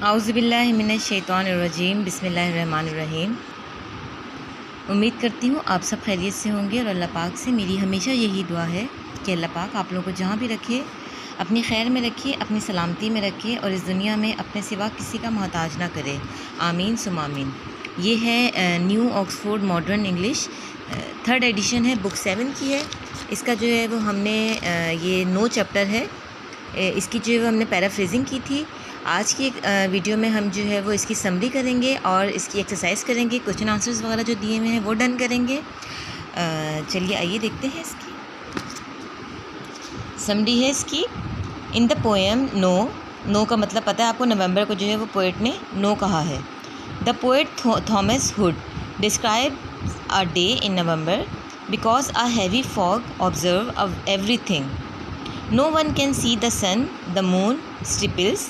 आउज़ुबिल्लाहि मिनश्शैतानिर्रजीम बिस्मिल्लाहिर्रहमानिर्रहीम। उम्मीद करती हूँ आप सब खैरियत से होंगे और अल्लाह पाक से मेरी हमेशा यही दुआ है कि अल्लाह पाक आप लोगों को जहाँ भी रखे अपनी खैर में रखे, अपनी सलामती में रखे और इस दुनिया में अपने सिवा किसी का मोहताज ना करे। आमीन सुम आमीन। ये है new Oxford modern English, 3rd edition है, बुक 7 की है। इसका जो है वो हमने ये 9 चैप्टर है, इसकी जो है वो हमने पैराफ्रेजिंग की थी। आज की एक वीडियो में हम जो है वो इसकी समरी करेंगे और इसकी एक्सरसाइज करेंगे, क्वेश्चन आंसर्स वगैरह जो दिए हुए हैं वो डन करेंगे। चलिए आइए देखते हैं इसकी समरी है इसकी। इन द पोएम नो का मतलब पता है आपको, नवंबर को जो है वो पोएट ने नो कहा है। The poet Thomas hood describe a day in November because a heavy fog observe everything. No one can see the sun, the moon, stipples,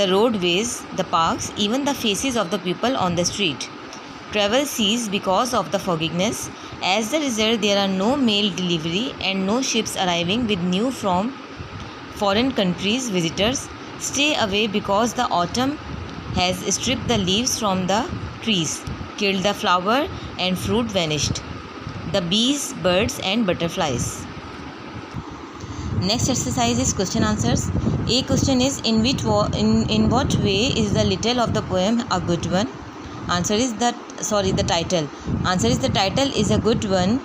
the roadways, the parks, even the faces of the people on the street. Travel ceases because of the fogginess. As a result, there are no mail delivery and no ships arriving with news from foreign countries. Visitors stay away because the autumn has stripped the leaves from the trees, killed the flower and fruit vanished, the bees, birds and butterflies. Next exercise is question answers. A question is in what way is the title of the poem a good one? The title. Answer is the title is a good one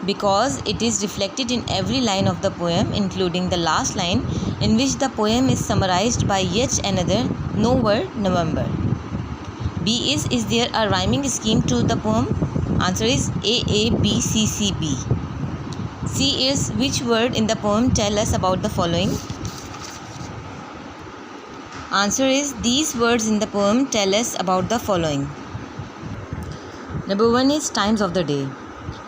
because it is reflected in every line of the poem, including the last line in which the poem is summarized by yet another no word November. B is there a rhyming scheme to the poem? Answer is A B C C B. C is which word in the poem tell us about the following? Answer is these words in the poem tell us about the following. Number 1 is times of the day.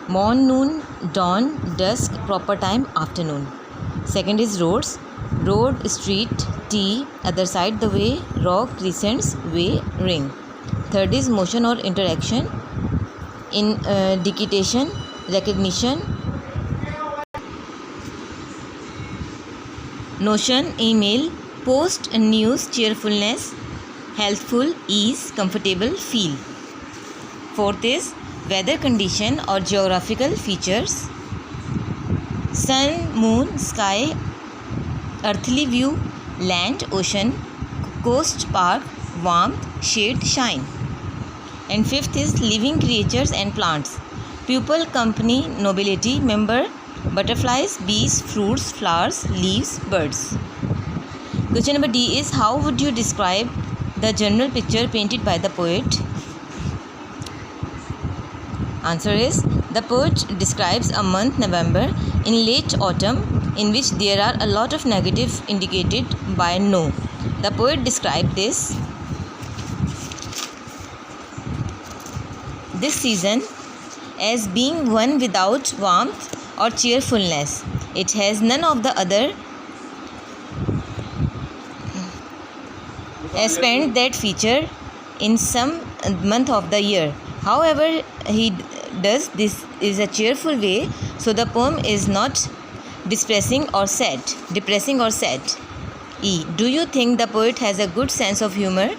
Morn, noon, dawn, dusk, proper time, afternoon. Second is roads. Road, street, T, other side the way, rock, crescents, way, ring. Third is motion or interaction. In dictation, recognition, notion, email, post, news, cheerfulness, healthful, ease, comfortable, feel. Fourth is weather condition or geographical features. Sun, moon, sky, earthly view, land, ocean, coast, park, warmth, shade, shine. And fifth is living creatures and plants. Pupil, company, nobility, member, butterflies, bees, fruits, flowers, leaves, birds. Question number D is how would you describe the general picture painted by the poet? Answer is the poet describes a month November in late autumn in which there are a lot of negative indicated by no. The poet described this season as being one without warmth or cheerfulness. It has none of the other aspects that feature in some month of the year. However, he does this is a cheerful way, so the poem is not depressing or sad. E. Do you think the poet has a good sense of humor?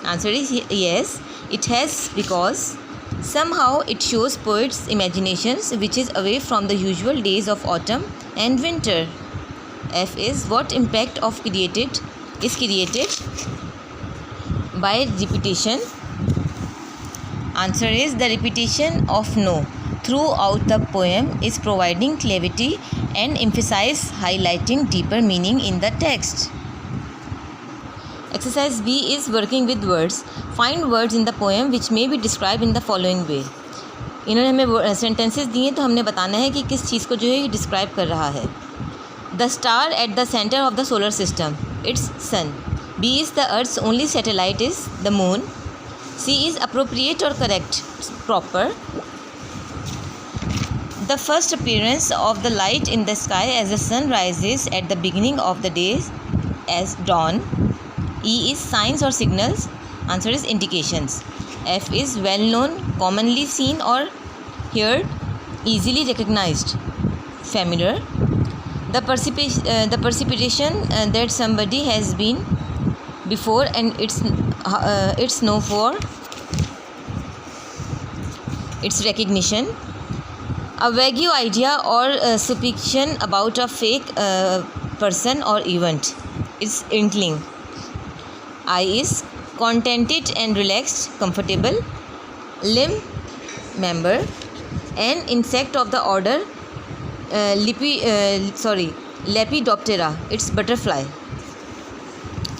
Answer is yes, it has, because somehow it shows poets' imaginations which is away from the usual days of autumn and winter. F is what impact of created by repetition. Answer is the repetition of no throughout the poem is providing clarity and emphasize, highlighting deeper meaning in the text. Exercise B is working with words. Find words in the poem which may be described in the following way. इन्होंने हमें sentences दिए तो हमने बताना है कि किस चीज़ को जो है डिस्क्राइब कर रहा है. The star at the center of the solar system, its sun. B is the earth's only satellite is the moon. C is appropriate or correct, proper. The first appearance of the light in the sky as the sun rises at the beginning of the day as dawn. E is signs or signals. Answer is indications. F is well known, commonly seen or heard, easily recognized, familiar. The precipitation that somebody has been before and it's known for its recognition. A vague idea or suspicion about a fake person or event is inkling. I is contented and relaxed, comfortable. Limb, member. An insect of the order Lepidoptera, it's butterfly.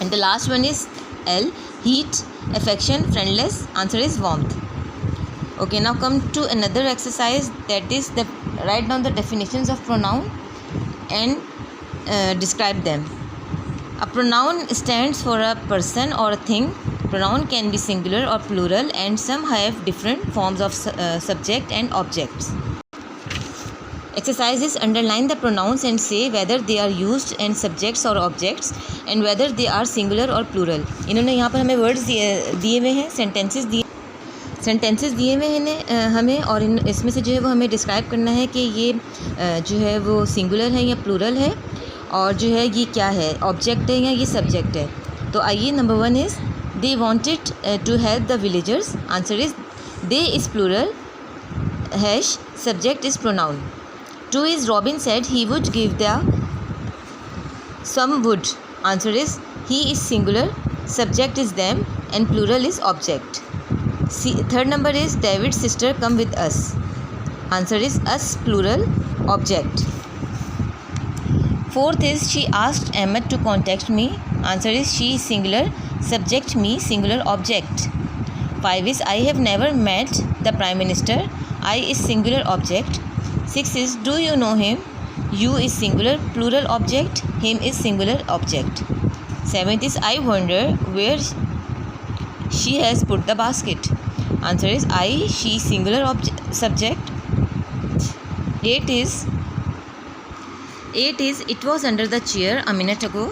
And the last one is L, heat, affection, friendless. Answer is warmth. Okay, now come to another exercise, that is the write down the definitions of pronoun and describe them. A pronoun stands for a person or a thing. Pronoun can be singular or plural, and some have different forms of subject and objects. Exercises: underline the pronouns and say whether they are used and subjects or objects and whether they are singular or plural. इन्होंने यहाँ पर हमें words दिए हुए हैं, sentences दिए हुए हैं हमें, और इसमें से जो है वो हमें डिस्क्राइब करना है कि ये जो है वो सिंगुलर है या प्लूरल है, और जो है ये क्या है, ऑब्जेक्ट है या ये सब्जेक्ट है. तो आइए, number 1 is they wanted to help the villagers. Answer is they is plural, hash subject is pronoun. 2 is Robin said he would give some wood. Answer is he is singular, subject is them and plural is object. Third number is David's sister come with us. Answer is us, plural, object. 4th is she asked Ahmed to contact me. Answer is she is singular, subject me, singular, object. 5 is I have never met the Prime Minister. I is singular, object. 6 is do you know him. You is singular, plural, object. Him is singular, object. 7th is I wonder where she has put the basket. Answer is I, she, singular, subject. 8 is it was under the chair a minute ago.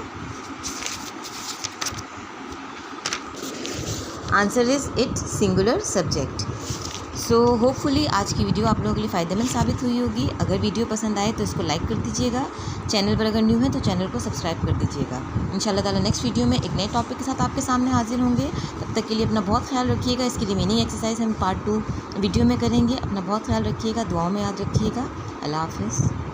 Answer is it, singular, subject. So hopefully आज की video आप लोगों के लिए फ़ायदेमंद साबित हुई होगी. अगर वीडियो पसंद आए तो इसको लाइक कर दीजिएगा. चैनल पर अगर न्यू है तो चैनल को सब्सक्राइब कर दीजिएगा. इंशाल्लाह ताला नेक्स्ट वीडियो में एक नए टॉपिक के साथ आपके सामने हाजिर होंगे. तब तक के लिए अपना बहुत ख्याल रखिएगा. इसकी रिमेनिंग एक्सरसाइज हम पार्ट 2 वीडियो में करेंगे. अपना बहुत ख्याल रखिएगा, दुआओं में याद रखिएगा. अल्लाह हाफ़िज़.